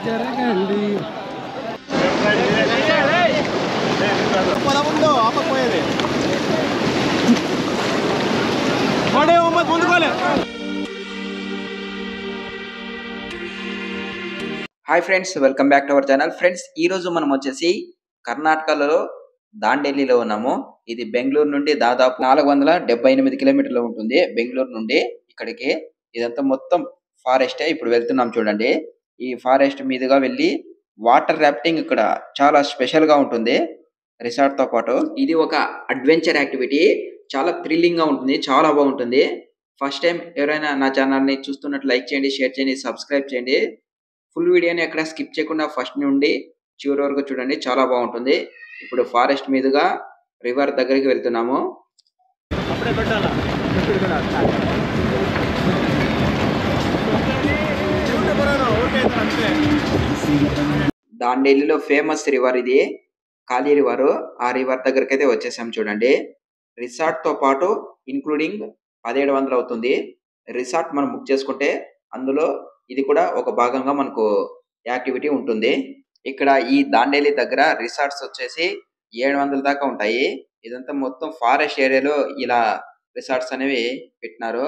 జరగండి పొలముందో ఆపకపోయేది ముందుకోలే. Hi friends, welcome back to our channel. Friends, ఈ రోజు మనం వచ్చేసి కర్ణాటకలో దాండేలిలో ఉన్నాము. ఇది బెంగళూరు నుండి దాదాపు 478 కిలోమీటర్లు ఉంటుంది. బెంగళూరు నుండి ఇక్కడికి ఇదంతా మొత్తం ఫారెస్టే. ఇప్పుడు వెళ్తున్నాం చూడండి. ఈ ఫారెస్ట్ మీదుగా వెళ్ళి వాటర్ రాఫ్టింగ్ ఇక్కడ చాలా స్పెషల్ గా ఉంటుంది. రిసార్ట్ తో పాటు ఇది ఒక అడ్వెంచర్ యాక్టివిటీ. చాలా థ్రిల్లింగ్ గా ఉంటుంది, చాలా బాగుంటుంది. ఫస్ట్ టైం ఎవరైనా నా ఛానల్ ని చూస్తున్నట్లు లైక్ చేయండి, షేర్ చేయండి, సబ్స్క్రైబ్ చేయండి. ఫుల్ వీడియోని ఎక్కడ స్కిప్ చేయకుండా ఫస్ట్ నుండి చివరి వరకు చూడండి, చాలా బాగుంటుంది. ఇప్పుడు ఫారెస్ట్ మీదుగా రివర్ దగ్గరికి వెళ్తున్నాము. దాండేలిలో ఫేమస్ రివర్ ఇది, కాళీ రివర్. ఆ రివర్ దగ్గరికి అయితే వచ్చేసాం చూడండి. రిసార్ట్ తో పాటు ఇన్క్లూడింగ్ 1700 అవుతుంది. రిసార్ట్ మనం బుక్ చేసుకుంటే అందులో ఇది కూడా ఒక భాగంగా మనకు యాక్టివిటీ ఉంటుంది. ఇక్కడ ఈ దాండేలి దగ్గర రిసార్ట్స్ వచ్చేసి 700 దాకా ఉంటాయి. ఇదంతా మొత్తం ఫారెస్ట్ ఏరియాలో ఇలా రిసార్ట్స్ అనేవి పెట్టినారు.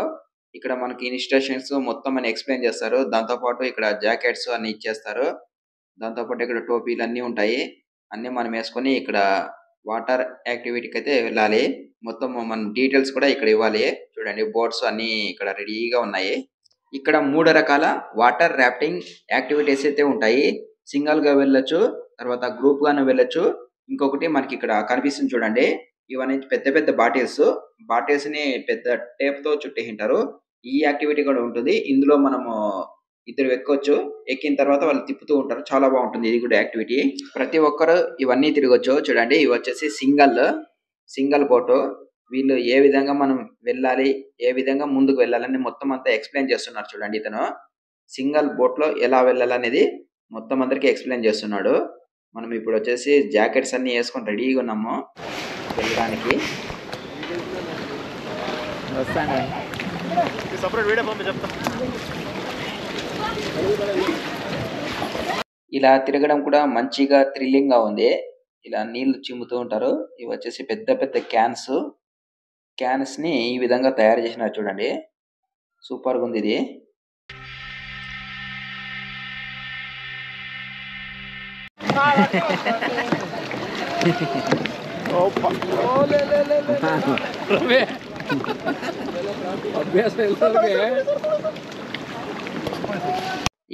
ఇక్కడ మనకి ఇన్స్ట్రక్షన్స్ మొత్తం అని ఎక్స్ప్లెయిన్ చేస్తారు. దాంతో పాటు ఇక్కడ జాకెట్స్ అన్ని ఇచ్చేస్తారు. దాంతో పాటు ఇక్కడ టోపీలు అన్ని ఉంటాయి. అన్ని మనం వేసుకొని ఇక్కడ వాటర్ యాక్టివిటీకి అయితే వెళ్ళాలి. మొత్తం మన డీటెయిల్స్ కూడా ఇక్కడ ఇవ్వాలి. చూడండి, బోట్స్ అన్ని ఇక్కడ రెడీగా ఉన్నాయి. ఇక్కడ 3 రకాల వాటర్ రాఫ్టింగ్ యాక్టివిటీస్ అయితే ఉంటాయి. సింగిల్ గా వెళ్ళొచ్చు, తర్వాత గ్రూప్ గాను వెళ్ళొచ్చు. ఇంకొకటి మనకి ఇక్కడ కనిపిస్తుంది చూడండి, ఇవన్నీ పెద్ద పెద్ద బాటిల్స్ ని పెద్ద టేప్ తో చుట్టేసింటారు. ఈ యాక్టివిటీ కూడా ఉంటుంది. ఇందులో మనము ఇద్దరు ఎక్కొచ్చు. ఎక్కిన తర్వాత వాళ్ళు తిప్పుతూ ఉంటారు. చాలా బాగుంటుంది ఇది కూడా యాక్టివిటీ. ప్రతి ఒక్కరు ఇవన్నీ తిరగొచ్చు. చూడండి, ఇవి వచ్చేసి సింగల్ బోటు. వీళ్ళు ఏ విధంగా మనం వెళ్ళాలి, ఏ విధంగా ముందుకు వెళ్ళాలని మొత్తం అంతా ఎక్స్ప్లెయిన్ చేస్తున్నారు చూడండి. ఇతను సింగల్ బోట్ లో ఎలా వెళ్ళాలనేది మొత్తం అందరికి ఎక్స్ప్లెయిన్ చేస్తున్నాడు. మనం ఇప్పుడు వచ్చేసి జాకెట్స్ అన్ని వేసుకొని రెడీగా ఉన్నాము వెళ్ళడానికి. ఇలా తిరగడం కూడా మంచిగా థ్రిల్లింగ్ గా ఉంది. ఇలా నీళ్లు చిమ్ముతూ ఉంటారు. ఇవి వచ్చేసి పెద్ద పెద్ద క్యాన్స్ ని ఈ విధంగా తయారు చేసినారు చూడండి. సూపర్ గా ఉంది ఇది.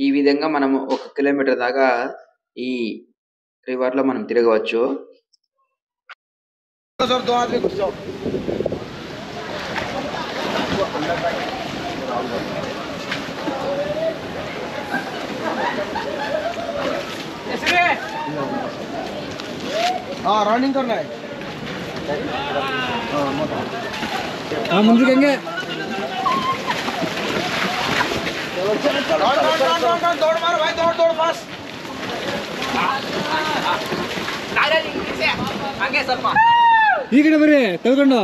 ఈ విధంగా మనం 1 కిలోమీటర్ దాకా ఈ రివర్ లో మనం తిరగవచ్చు. रनिंग करना है ముందుకంగా दौड़ मारो भाई, दौड़ फास्ट. ఇక్కడ మరి తప్పకుండా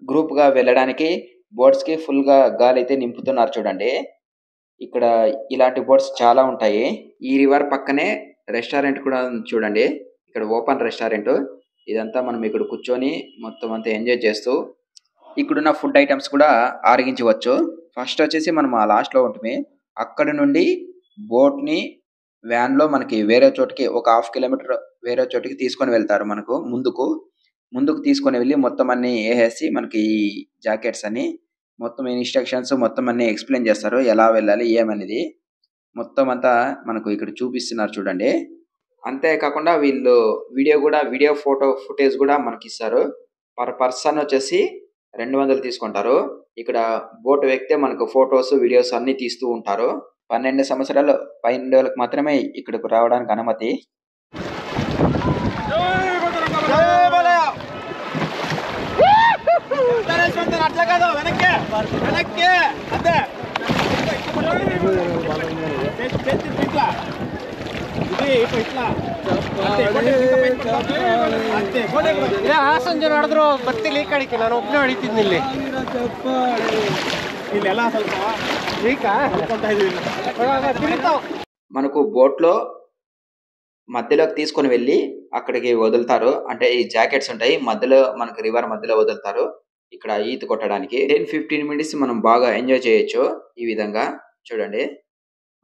గ్రూప్ గా వెళ్ళడానికి బోట్స్ కి ఫుల్ గా గాలి అయితే నింపుతున్నారు చూడండి. ఇక్కడ ఇలాంటి బోట్స్ చాలా ఉంటాయి. ఈ రివర్ పక్కనే రెస్టారెంట్ కూడా చూడండి. ఇక్కడ ఓపెన్ రెస్టారెంట్. ఇదంతా మనం ఇక్కడ కూర్చొని మొత్తం అంతా ఎంజాయ్ చేస్తూ ఇక్కడున్న ఫుడ్ ఐటమ్స్ కూడా ఆరగించవచ్చు. ఫస్ట్ వచ్చేసి మనం ఆ లాస్ట్ లో ఉంటుంది. అక్కడ నుండి బోట్ ని వ్యాన్ లో మనకి వేరే చోటికి ఒక 1/2 కిలోమీటర్ వేరే చోటికి తీసుకొని వెళ్తారు. మనకు ముందుకు తీసుకొని వెళ్ళి మొత్తం అన్ని వేసేసి మనకి ఈ జాకెట్స్ అని మొత్తం ఇన్స్ట్రక్షన్స్ మొత్తం అన్ని ఎక్స్ప్లెయిన్ చేస్తారు. ఎలా వెళ్ళాలి ఏమనేది మొత్తం అంతా మనకు ఇక్కడ చూపిస్తున్నారు చూడండి. అంతేకాకుండా వీళ్ళు వీడియో ఫుటేజ్ కూడా మనకి ఇస్తారు. పర్ పర్సన్ వచ్చేసి 200 తీసుకుంటారు. ఇక్కడ బోట్ ఎక్కితే మనకు ఫొటోస్ వీడియోస్ అన్ని తీస్తూ ఉంటారు. 12 సంవత్సరాలు పైన వాళ్ళకి మాత్రమే ఇక్కడికి రావడానికి అనుమతి. ಹಾಸನ ಜನ ನಡೆದ್ರು ಬರ್ತಿಲ್ಲ ಈ ಕಡೆಗೆ, ನಾನು ಒಬ್ಬನೇ ಹೊಡಿತಿದ್ನಿ ಇಲ್ಲಿ. మనకు బోట్లో మధ్యలోకి తీసుకొని వెళ్ళి అక్కడికి వదులుతారు. అంటే ఈ జాకెట్స్ ఉంటాయి మధ్యలో, మనకు రివర్ మధ్యలో వదులుతారు ఇక్కడ ఈత కొట్టడానికి. 10-15 మినిట్స్ మనం బాగా ఎంజాయ్ చేయొచ్చు. ఈ విధంగా చూడండి,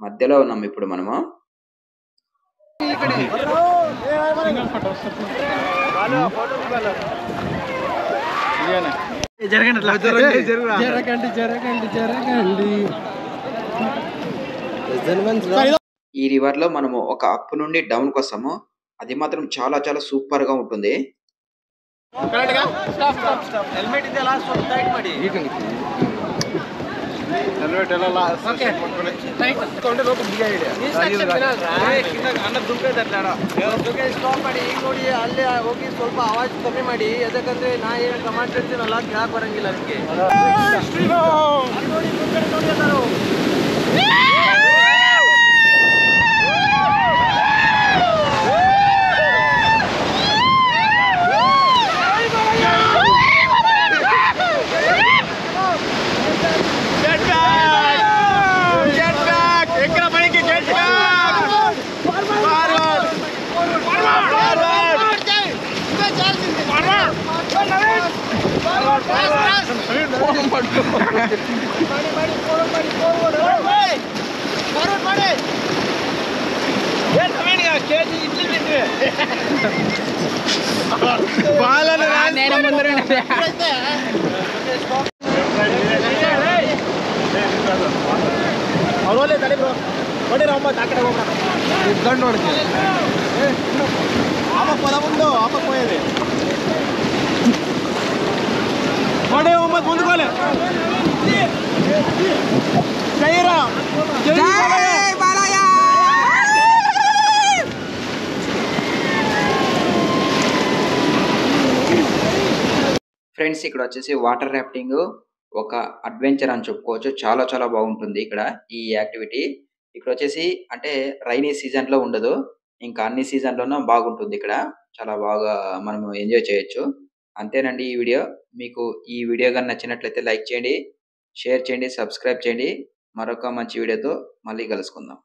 మధ్యలో ఉన్నాం ఇప్పుడు మనము. ఈ రివర్ లో మనము ఒక అప్ నుండి డౌన్ కోసము, అది మాత్రం చాలా చాలా సూపర్ గా ఉంటుంది. ಸ್ವಲ್ಪ ಆವಾಜ್ ಕಮ್ಮಿ ಮಾಡಿ, ಯಾಕಂದ್ರೆ ನಾ ಏನು ಕಮಾಂಡ್ ಹೇಳ್ತೀನಲ್ಲ ಕೇಳಕ್ ಬರಂಗಿಲ್ಲ ಅದಕ್ಕೆ. ఫ్రెండ్స్, ఇక్కడ వచ్చేసి వాటర్ రాఫ్టింగ్ ఒక అడ్వెంచర్ అని చెప్పుకోవచ్చు. చాలా చాలా బాగుంటుంది ఇక్కడ ఈ యాక్టివిటీ. ఇక్కడ వచ్చేసి అంటే రైనీ సీజన్ లో ఉండదు, ఇంకా అన్ని సీజన్ లోనూ బాగుంటుంది. ఇక్కడ చాలా బాగా మనం ఎంజాయ్ చేయొచ్చు. అంతేనండి ఈ వీడియో. మీకు ఈ వీడియో కానీ నచ్చినట్లయితే లైక్ చేయండి, షేర్ చేయండి, సబ్స్క్రైబ్ చేయండి. మరొక మంచి వీడియోతో మళ్ళీ కలుసుకుందాం.